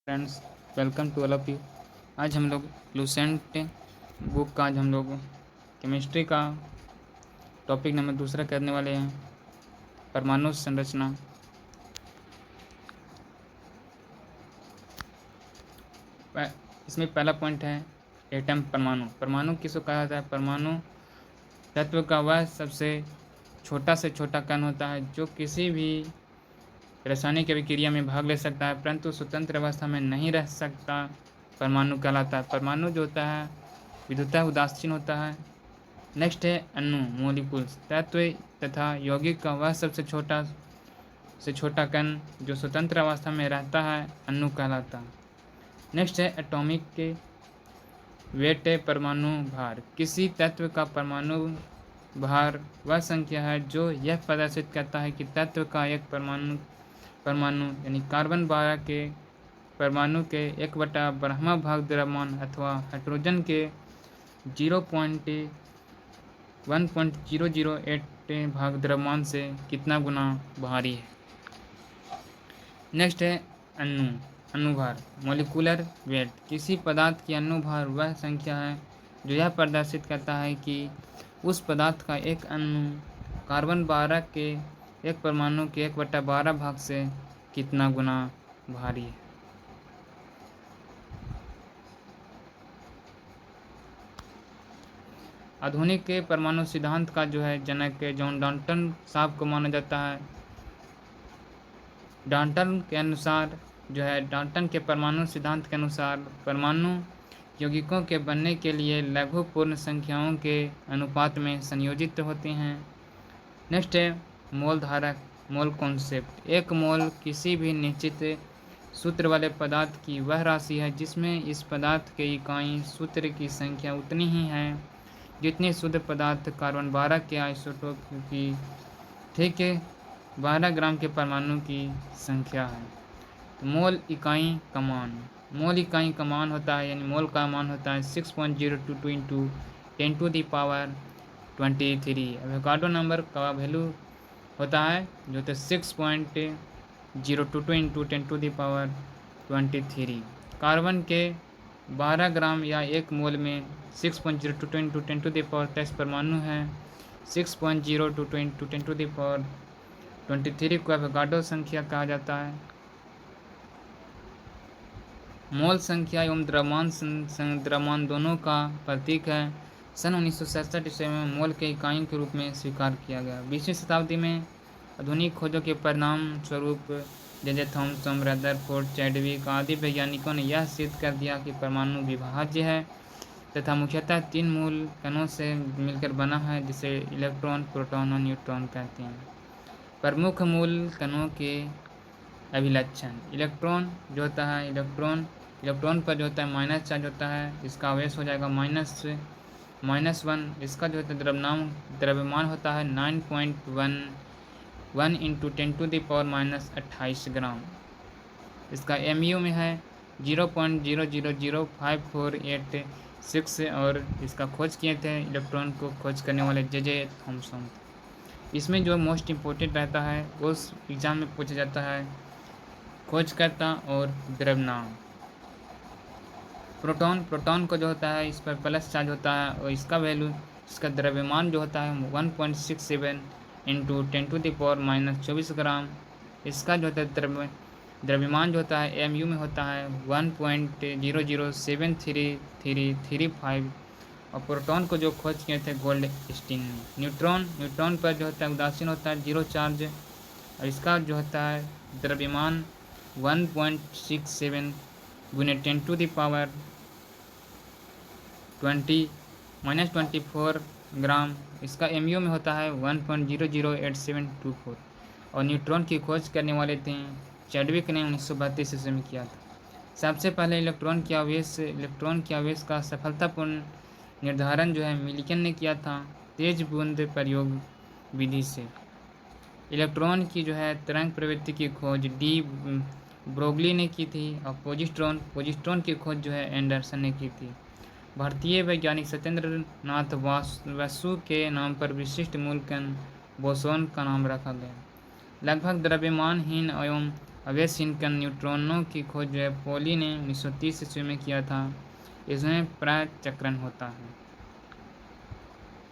Friends, welcome to all of you. आज हम लोग लूसेंट बुक का आज हम लोग केमिस्ट्री का टॉपिक नंबर दूसरा करने वाले हैं, परमाणु संरचना। इसमें पहला पॉइंट है एटम, परमाणु। परमाणु किसको कहा जाता है? परमाणु तत्व का वह सबसे छोटा से छोटा कण होता है जो किसी भी रासायनिक अभिक्रिया में भाग ले सकता है परंतु स्वतंत्र अवस्था में नहीं रह सकता। परमाणु कहलाता है। परमाणु जो होता है विद्युतः उदासीन होता है। नेक्स्ट है अणु, मोलिकुल्स। तत्व तथा यौगिक का वह सबसे छोटा कण जो स्वतंत्र अवस्था में रहता है अणु कहलाता है। नेक्स्ट है एटॉमिक के वेट, परमाणु भार। किसी तत्व का परमाणु भार वह संख्या है जो यह प्रदर्शित करता है कि तत्व का एक परमाणु यानी कार्बन 12 के परमाणु के 1/12वां भाग द्रव्यमान अथवा हाइड्रोजन के 0.1008 भाग द्रव्यमान से कितना गुना भारी है। नेक्स्ट है अनुभार, मोलिकुलर वेट। किसी पदार्थ की अनुभार वह संख्या है जो यह प्रदर्शित करता है कि उस पदार्थ का एक अणु कार्बन 12 के एक परमाणु के 1/12 भाग से कितना गुना भारी है। आधुनिक के परमाणु सिद्धांत का जो है जनक जॉन डाल्टन साहब को माना जाता है। डाल्टन के अनुसार जो है डाल्टन के परमाणु सिद्धांत के अनुसार परमाणु यौगिकों के बनने के लिए लघु पूर्ण संख्याओं के अनुपात में संयोजित होते हैं। नेक्स्ट है मोल धारक, मोल कॉन्सेप्ट। एक मोल किसी भी निश्चित सूत्र वाले पदार्थ की वह राशि है जिसमें इस पदार्थ के इकाई सूत्र की संख्या उतनी ही है जितनी शुद्ध पदार्थ कार्बन 12 के आइसोटोप की ठीक है 12 ग्राम के परमाणु की संख्या है। तो मोल इकाई का मान, मोल इकाई का मान होता है यानी मोल का मान होता है 6.022 इंटू 10⁻23। एवोगाड्रो नंबर का वैल्यू होता है जो होता है 6.022 इंटू 10⁻23। कार्बन के 12 ग्राम या एक मोल में 6.022 इंटू 10⁻10 परमाणु है। 6.022 इंटू 10⁻23 को एवोगाड्रो संख्या कहा जाता है। मोल संख्या एवं द्रव्यमान दोनों का प्रतीक है। सन 1967 ईस्वी में मोल के इकाइयों के रूप में स्वीकार किया गया। 20वीं शताब्दी में आधुनिक खोजों के परिणाम स्वरूप जे थॉमसन, रदरफोर्ड, चैडविक आदि वैज्ञानिकों ने यह सिद्ध कर दिया कि परमाणु विभाज्य है तथा मुख्यतः 3 मूल कणों से मिलकर बना है जिसे इलेक्ट्रॉन, प्रोटॉन और न्यूट्रॉन कहते हैं। प्रमुख मूल कणों के अभिलक्षण। इलेक्ट्रॉन जो होता है इलेक्ट्रॉन पर जो होता है माइनस चार्ज होता है, इसका आवेश हो जाएगा -1। इसका जो होता है द्रव्यमान होता है 9.11 इंटू 10⁻28 ग्राम। इसका mu में है 0.000548 और इसका खोज किए थे इलेक्ट्रॉन को खोज करने वाले जे थॉमसन। इसमें जो मोस्ट इम्पोर्टेंट रहता है उस एग्ज़ाम में पूछा जाता है खोजकर्ता और द्रव्यमान। प्रोटॉन को जो होता है इस पर प्लस चार्ज होता है और इसका द्रव्यमान जो होता है 1.67 इंटू 10⁻24 ग्राम। इसका जो होता है द्रव्यमान जो होता है mu में होता है 1.00733335। और प्रोटॉन को जो खोज किए थे गोल्ड स्टीन ने। न्यूट्रॉन पर जो होता है उदासीन होता है, जीरो चार्ज, और इसका जो होता है द्रव्यमान 1.67 गुने 10⁻24 ग्राम। इसका mu में होता है 1.008724। और न्यूट्रॉन की खोज करने वाले थे चैडविक ने 1932 ईस्वी में किया था। सबसे पहले इलेक्ट्रॉन के आवेश का सफलतापूर्ण निर्धारण जो है मिल्किन ने किया था तेज बूंद प्रयोग विधि से। इलेक्ट्रॉन की जो है तरंग प्रवृत्ति की खोज डी ब्रोगली ने की थी और पोजिट्रॉन की खोज जो है एंडरसन ने की थी। भारतीय वैज्ञानिक सत्येंद्र नाथ बसु के नाम पर विशिष्ट मूल कण बोसोन का नाम रखा गया। लगभग द्रव्यमानहीन एवं अवेसिंकन न्यूट्रॉनों की खोज जो है पॉली ने 1930 ईस्वी में किया था। इसमें पराचक्रण होता है।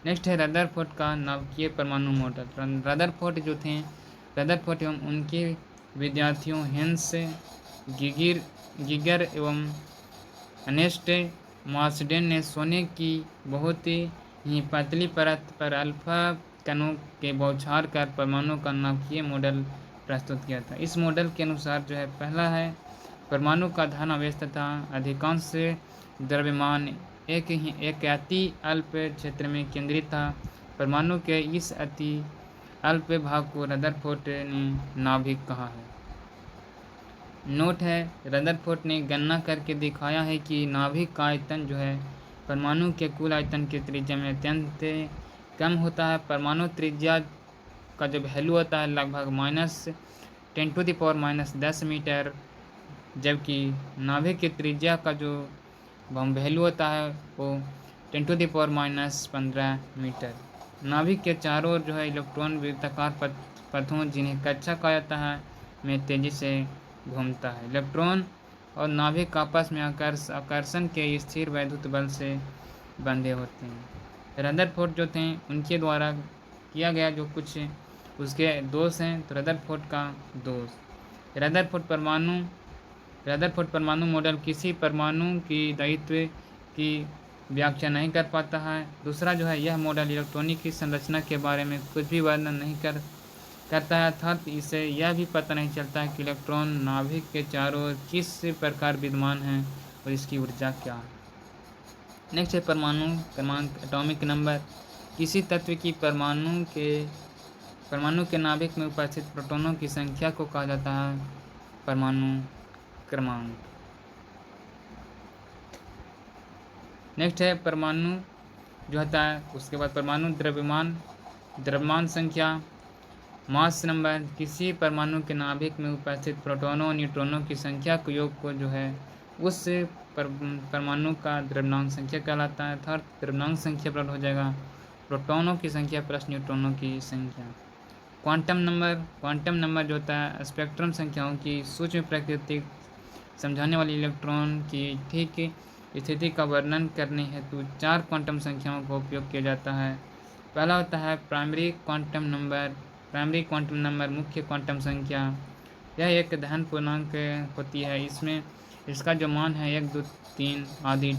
नेक्स्ट है रदरफोर्ड का नाभिकीय परमाणु मॉडल। रदरफोर्ड जो थे, रदरफोर्ड एवं उनके विद्यार्थियों हेंस गीगर एवं अर्नेस्ट मार्सडेन ने सोने की बहुत ही पतली परत पर अल्फा कणों के बौछार कर परमाणु का नाभिकीय मॉडल प्रस्तुत किया था। इस मॉडल के अनुसार जो है पहला है परमाणु का धन आवेश तथा अधिकांश द्रव्यमान एक अति अल्प क्षेत्र में केंद्रित था। परमाणु के इस अति अल्प भाग को रदरफोर्ड ने नाभिक कहा है। नोट है, रदरफोर्ड ने गणना करके दिखाया है कि नाभिक का आयतन जो है परमाणु के कुल आयतन की त्रिज्या में अत्यंत कम होता है। परमाणु त्रिज्या का जो वैल्यू होता है लगभग -10⁻⁻10 मीटर, जबकि नाभिक की त्रिज्या का जो वैल्यू होता है वो 10⁻⁻15 मीटर। नाभिक के चारों ओर जो है इलेक्ट्रॉन वृत्ताकार पथों, जिन्हें कक्षा कहा जाता है, में तेजी से घूमता है। इलेक्ट्रॉन और नाभिक आपस में आकर्षण के स्थिर वैद्युत बल से बंधे होते हैं। रदरफोर्ड जो थे उनके द्वारा किया गया जो कुछ उसके दोष हैं, तो रदरफोर्ड का दोष, रदरफोर्ड परमाणु मॉडल किसी परमाणु की दायित्व की व्याख्या नहीं कर पाता है। दूसरा जो है यह मॉडल इलेक्ट्रॉनिक की संरचना के बारे में कुछ भी वर्णन नहीं करता है, अर्थात इसे यह भी पता नहीं चलता है कि इलेक्ट्रॉन नाभिक के चारों ओर किस प्रकार विद्यमान है और इसकी ऊर्जा क्या है। नेक्स्ट है परमाणु क्रमांक, एटॉमिक नंबर। किसी तत्व की परमाणु के नाभिक में उपस्थित प्रोटॉनों की संख्या को कहा जाता है परमाणु क्रमांक। नेक्स्ट है परमाणु जो होता है, उसके बाद परमाणु द्रव्यमान संख्या, मास नंबर। किसी परमाणु के नाभिक में उपस्थित प्रोटॉनों और न्यूट्रॉनों की संख्या को योग को जो है उस परमाणु का द्रव्यमानांक संख्या कहलाता है, अर्थात द्रव्यमानांक संख्या प्राप्त हो जाएगा प्रोटॉनों की संख्या प्लस न्यूट्रॉनों की संख्या। क्वांटम नंबर जो होता है स्पेक्ट्रम संख्याओं की सूक्ष्म प्रकृति समझाने वाली इलेक्ट्रॉन की ठीक स्थिति का वर्णन करने हेतु 4 क्वांटम संख्याओं का उपयोग किया जाता है। पहला होता है प्राइमरी क्वांटम नंबर, मुख्य क्वांटम संख्या। यह एक धन पूर्णांक होती है। इसमें इसका जो मान है 1, 2, 3 आदि ...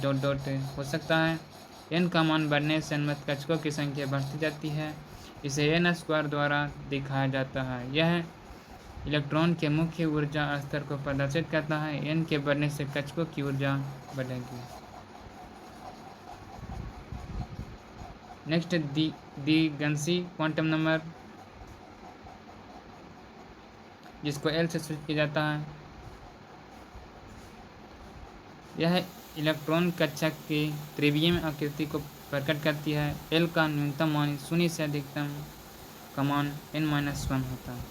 हो सकता है। n का मान बढ़ने से अनुमत कक्षकों की संख्या बढ़ती जाती है। इसे n² द्वारा दिखाया जाता है। यह इलेक्ट्रॉन के मुख्य ऊर्जा स्तर को प्रदर्शित करता है। n के बढ़ने से कक्षकों की ऊर्जा बढ़ेगी। नेक्स्ट द्विगंशी क्वांटम नंबर, जिसको L से सूचित किया जाता है। यह इलेक्ट्रॉन कक्षक की त्रिविमीय आकृति को प्रकट करती है। L का न्यूनतम मान 0 से अधिकतम का मान n-1 होता है।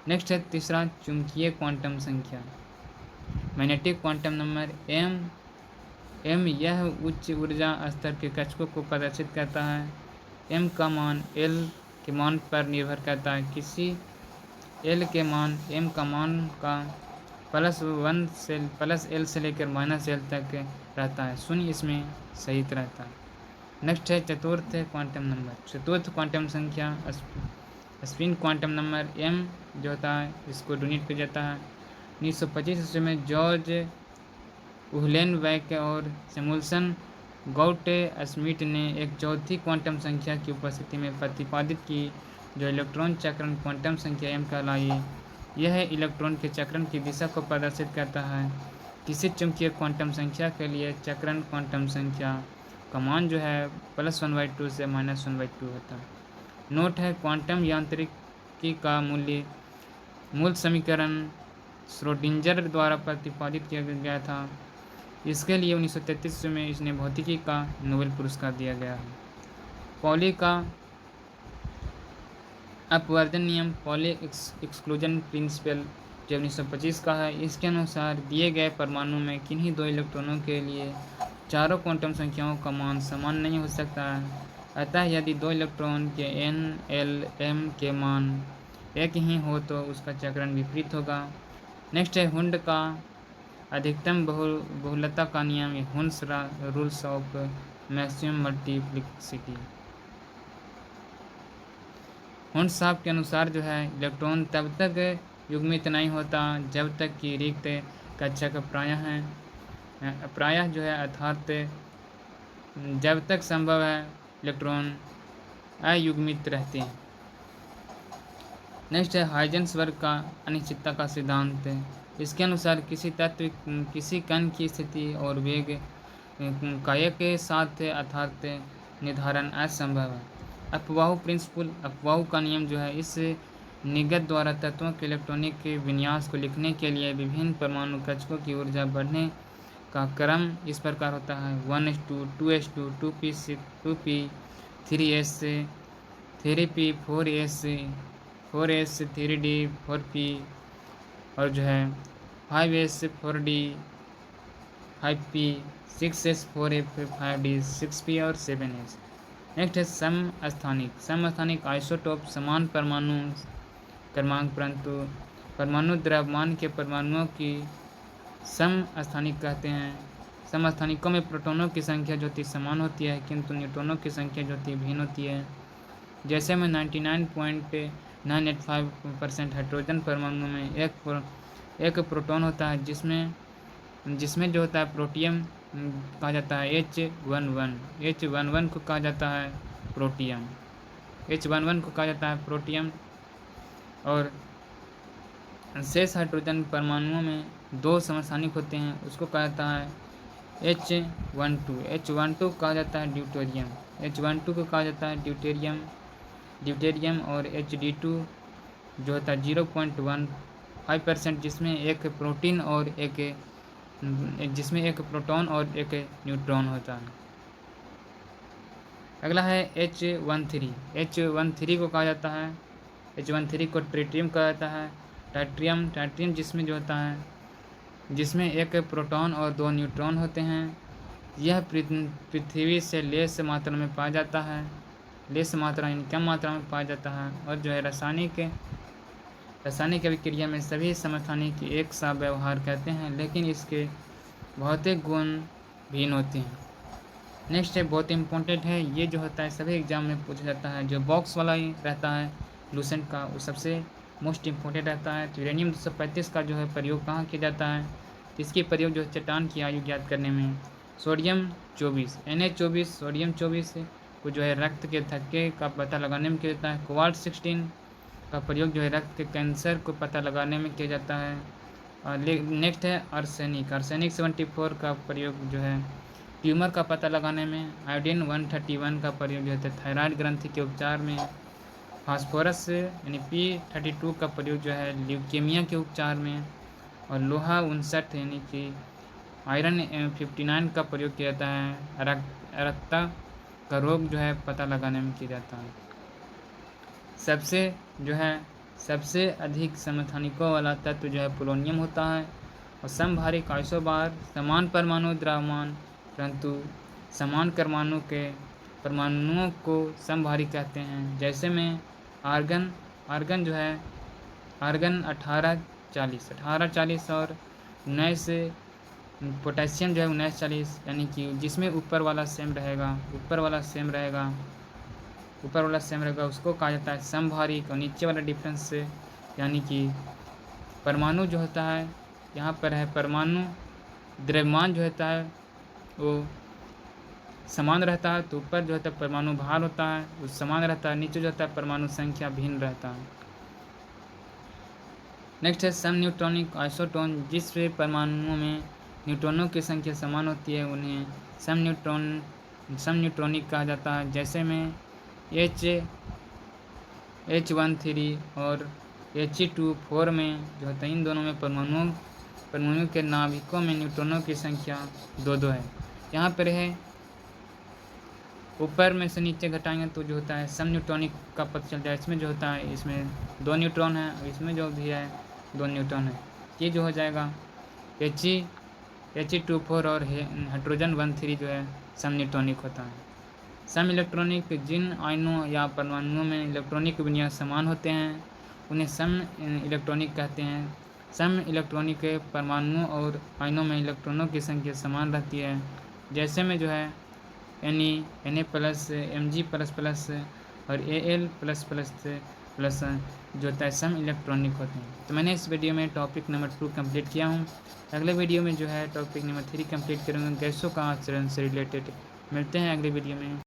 नेक्स्ट है तीसरा चुंबकीय क्वांटम संख्या, मैग्नेटिक क्वांटम नंबर m। यह उच्च ऊर्जा स्तर के कक्षकों को प्रदर्शित करता है। m का मान L के मान पर निर्भर करता है। किसी L के मान m का मान का +L से लेकर -L तक रहता है। 0 इसमें सहित रहता है। नेक्स्ट है चतुर्थ क्वांटम संख्या, स्पिन क्वांटम नंबर m जो होता है इसको डोनेट किया जाता है। 1925 ईस्वी में जॉर्ज उहलेनबेक और सैमुअल गॉट स्मिथ ने एक चौथी क्वांटम संख्या की उपस्थिति में प्रतिपादित की, जो इलेक्ट्रॉन चक्रण क्वांटम संख्या m कहलाई। यह इलेक्ट्रॉन के चक्रण की दिशा को प्रदर्शित करता है। किसी चुंबकीय क्वांटम संख्या के लिए चक्रण क्वांटम संख्या का मान जो है +1/2 से -1/2 होता है। नोट है, क्वांटम यांत्रिकी का मूल समीकरण श्रोडिंगर द्वारा प्रतिपादित किया गया था। इसके लिए 1933 में इसने भौतिकी का नोबेल पुरस्कार दिया गया है। पॉली का अपवर्जन नियम, पॉली एक्सक्लूजन प्रिंसिपल, जो 1925 का है, इसके अनुसार दिए गए परमाणु में किन्हीं 2 इलेक्ट्रॉनों के लिए चारों क्वांटम संख्याओं का मान समान नहीं हो सकता है। अतः यदि 2 इलेक्ट्रॉन के n, l, m के मान एक ही हो तो उसका चक्रण विपरीत होगा। नेक्स्ट है हुंड का अधिकतम बहुलता का नियम, Hund's rules of maximum multiplicity. Hund साहब के अनुसार जो है इलेक्ट्रॉन तब तक युग्मित नहीं होता जब तक कि रिक्त कक्षक प्रायः जो है अर्थात जब तक संभव है इलेक्ट्रॉन अयुग्मित रहते हैं। नेक्स्ट है हाइजेंसबर्ग का अनिश्चितता का सिद्धांत। इसके अनुसार किसी तत्व किसी कण की स्थिति और वेग काय के साथ अर्थात निर्धारण असंभव है। अपवाहु प्रिंसिपल, अपवाहु का नियम जो है इस निगत द्वारा तत्वों के इलेक्ट्रॉनिक विन्यास को लिखने के लिए विभिन्न परमाणु कक्षकों की ऊर्जा बढ़ने का क्रम इस प्रकार होता है 1s2 2s2 2p6 2p 3s 3p 4s 4s 3d 4p और जो है 5s 4d 5p 6s 4f 5d 6p और 7s। नेक्स्ट है समस्थानिक आइसोटोप समान परमाणु क्रमांक परंतु परमाणु द्रव्यमान के परमाणुओं की समस्थानिक कहते हैं। समस्थानिकों में प्रोटॉनों की संख्या जो होती समान होती है किंतु न्यूट्रॉनों की संख्या जो होती भिन्न होती है। जैसे में 99.985% हाइड्रोजन परमाणु में एक प्रोटॉन होता है जिसमें जो होता है प्रोटियम कहा जाता है H11 को कहा जाता है प्रोटियम, H11 को कहा जाता है प्रोटियम। और शेष हाइड्रोजन परमाणुओं में दो समस्थानिक होते हैं, उसको कहा जाता है H12 कहा जाता है ड्यूटेरियम, H12 को कहा जाता है ड्यूटेरियम और HD2 जो होता है 0.15% जिसमें एक प्रोटीन और जिसमें एक प्रोटॉन और एक न्यूट्रॉन होता है। अगला है H13 को कहा जाता है, H13 को ट्रिटियम कहा जाता है। टाइट्रियम जिसमें जो होता है जिसमें एक प्रोटॉन और दो न्यूट्रॉन होते हैं। यह पृथ्वी से लेस मात्रा में पाया जाता है, लेस मात्रा यानी कम मात्रा में पाया जाता है। और जो है रासायनिक अभिक्रिया में सभी समस्थानिक एक सा व्यवहार कहते हैं लेकिन इसके भौतिक गुण भिन्न होते हैं। नेक्स्ट है बहुत इम्पोर्टेंट है, ये जो होता है सभी एग्जाम में पूछा जाता है, जो बॉक्स वाला ही रहता है लूसेंट का वो सबसे मोस्ट इम्पोर्टेंट रहता है। तो यूरेनियम 235 का जो है प्रयोग कहाँ किया जाता है, तो इसके प्रयोग जो है चट्टान की आयु ज्ञात करने में। सोडियम 24 Na24 सोडियम 24 को जो है रक्त के थक्के का पता लगाने में किया जाता है। कोबाल्ट 16 का प्रयोग जो है रक्त के कैंसर को पता लगाने में किया जाता है। और नेक्स्ट है आर्सेनिक 74 का प्रयोग जो है ट्यूमर का पता लगाने में। आयोडीन 131 का प्रयोग जो है थायराइड ग्रंथि के उपचार में। फास्फोरस यानी P32 का प्रयोग जो है ल्यूकेमिया के उपचार में। और लोहा 59 यानी कि आयरन 59 का प्रयोग किया जाता है अरक्ता का रोग जो है पता लगाने में किया जाता है। सबसे अधिक समस्थानिकों वाला तत्व जो है पोलोनियम होता है। और समभारिक आइसोबार समान परमाणु द्रव्यमान परंतु समान परमाणुओं को समभारी कहते हैं। जैसे में आर्गन जो है आर्गन 1840 और 19 पोटेशियम जो है 1940 यानी कि जिसमें ऊपर वाला सेम रहेगा उसको कहा जाता है समभारिक। और नीचे वाला डिफरेंस यानी कि परमाणु जो होता है यहाँ पर है परमाणु द्रव्यमान जो होता है वो समान रहता है, तो ऊपर जो होता है परमाणु भार होता है वो समान रहता है, नीचे जो होता है परमाणु संख्या भिन्न रहता है। नेक्स्ट है सम न्यूट्रॉनिक आइसोटोन, जिस परमाणुओं में न्यूट्रॉनों की संख्या समान होती है उन्हें सम न्यूट्रॉनिक कहा जाता है। जैसे में H13 और He24 में जो होता है इन दोनों में परमाणुओं के नाभिकों में न्यूट्रॉनों की संख्या 2 है। यहाँ पर है ऊपर में से नीचे घटाएंगे तो जो होता है सम न्यूट्रॉनिक का पता चल जाए। इसमें जो होता है इसमें 2 न्यूट्रॉन है और इसमें जो भी है 2 न्यूट्रॉन है। ये जो हो जाएगा He24 और हाइड्रोजन 13 जो है सम न्यूट्रॉनिक होता है। सम इलेक्ट्रॉनिक जिन आयनों या परमाणुओं में इलेक्ट्रॉनिक विन्यास समान होते हैं उन्हें सम इलेक्ट्रॉनिक कहते हैं। सम इलेक्ट्रॉनिक परमाणुओं और आयनों में इलेक्ट्रॉनों की संख्या समान रहती है। जैसे में जो है Na plus Mg plus plus और Al प्लस प्लस प्लस जो होता है सम इलेक्ट्रॉनिक होते हैं। तो मैंने इस वीडियो में टॉपिक नंबर 2 कंप्लीट किया हूँ। अगले वीडियो में जो है टॉपिक नंबर 3 कंप्लीट करूँगा, गैसों का आचरण से रिलेटेड। मिलते हैं अगले वीडियो में।